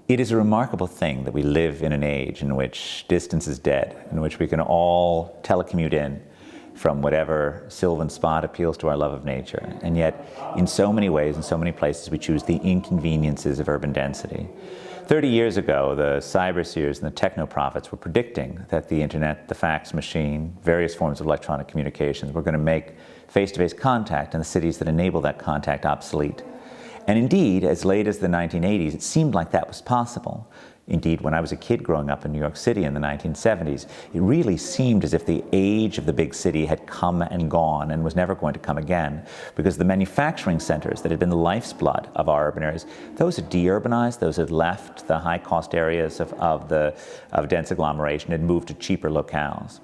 It is a remarkable thing that we live in an age in which distance is dead, in which we can all telecommute in from whatever sylvan spot appeals to our love of nature. And yet, in so many ways, in so many places, we choose the inconveniences of urban density. 30 years ago, the cyberseers and the techno-prophets were predicting that the internet, the fax machine, various forms of electronic communications were going to make face-to-face contact in the cities that enable that contact obsolete. And indeed, as late as the 1980s, it seemed like that was possible. Indeed, when I was a kid growing up in New York City in the 1970s, it really seemed as if the age of the big city had come and gone and was never going to come again, because the manufacturing centers that had been the life's blood of our urban areas, those had de-urbanized, those had left the high-cost areas of dense agglomeration and moved to cheaper locales.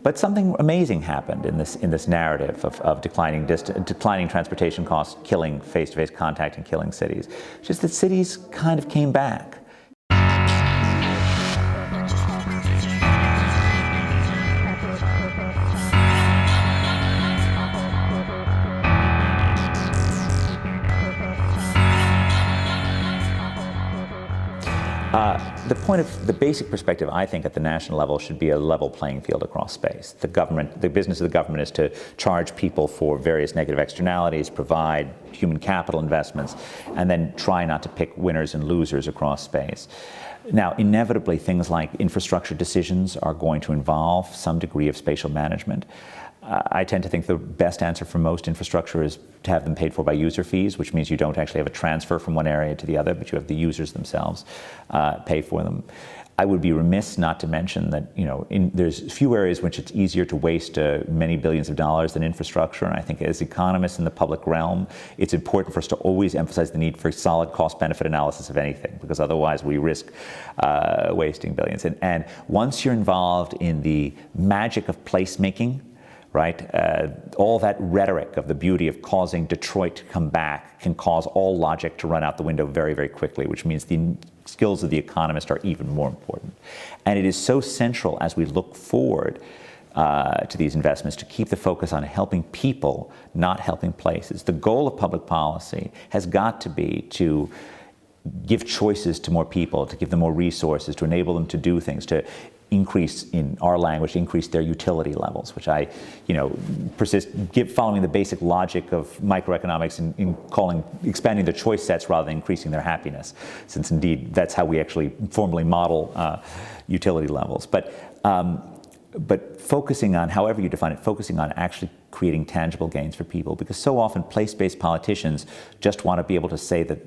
But something amazing happened in this narrative of declining transportation costs, killing face-to-face contact and killing cities. It's just that cities kind of came back. The basic perspective, I think, at the national level should be a level playing field across space. The business of the government is to charge people for various negative externalities, provide human capital investments, and then try not to pick winners and losers across space. Now, inevitably, things like infrastructure decisions are going to involve some degree of spatial management. I tend to think the best answer for most infrastructure is to have them paid for by user fees, which means you don't actually have a transfer from one area to the other, but you have the users themselves pay for them. I would be remiss not to mention that, there's few areas in which it's easier to waste many billions of dollars than infrastructure. And I think as economists in the public realm, it's important for us to always emphasize the need for solid cost-benefit analysis of anything, because otherwise we risk wasting billions. And once you're involved in the magic of placemaking, right? All that rhetoric of the beauty of causing Detroit to come back can cause all logic to run out the window very, very quickly, which means the skills of the economist are even more important. And it is so central as we look forward to these investments to keep the focus on helping people, not helping places. The goal of public policy has got to be to give choices to more people, to give them more resources, to enable them to do things, to increase, in our language, increase their utility levels, which I, following the basic logic of microeconomics in expanding their choice sets rather than increasing their happiness, since indeed that's how we actually formally model utility levels. But focusing on, however you define it, focusing on actually creating tangible gains for people, because so often place-based politicians just want to be able to say that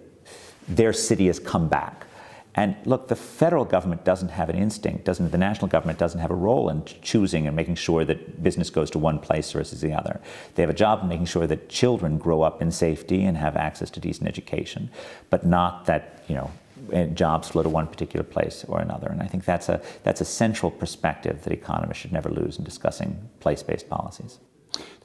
their city has come back. And look, the federal government doesn't have an instinct, the national government doesn't have a role in choosing and making sure that business goes to one place versus the other. They have a job in making sure that children grow up in safety and have access to decent education, but not that, jobs flow to one particular place or another. And I think that's a central perspective that economists should never lose in discussing place-based policies.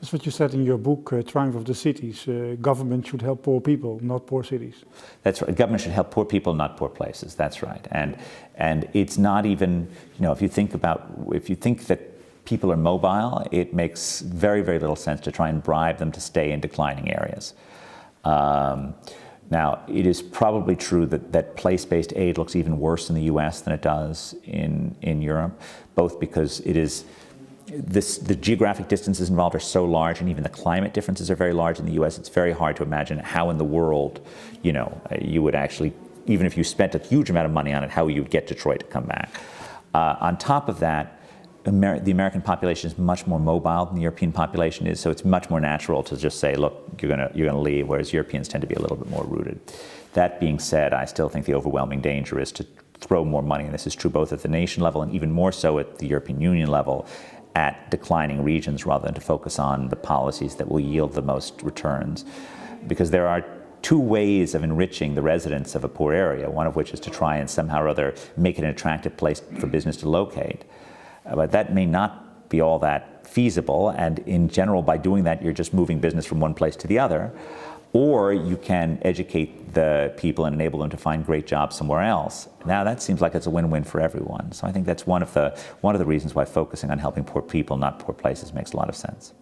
That's what you said in your book, Triumph of the Cities. Government should help poor people, not poor cities. That's right. Government should help poor people, not poor places. That's right. And it's not even, if you think that people are mobile, it makes very, very little sense to try and bribe them to stay in declining areas. Now, it is probably true that place-based aid looks even worse in the US than it does in Europe, both because the geographic distances involved are so large, and even the climate differences are very large in the US. It's very hard to imagine how in the world, you would actually, even if you spent a huge amount of money on it, how you would get Detroit to come back. On top of that, the American population is much more mobile than the European population is, so it's much more natural to just say, look, you're gonna leave, whereas Europeans tend to be a little bit more rooted. That being said, I still think the overwhelming danger is to throw more money, and this is true both at the nation level and even more so at the European Union level, at declining regions rather than to focus on the policies that will yield the most returns. Because there are two ways of enriching the residents of a poor area, one of which is to try and somehow or other make it an attractive place for business to locate. But that may not be all that feasible, and in general, by doing that, you're just moving business from one place to the other. Or you can educate the people and enable them to find great jobs somewhere else. Now that seems like it's a win-win for everyone. So I think that's one of the reasons why focusing on helping poor people, not poor places, makes a lot of sense.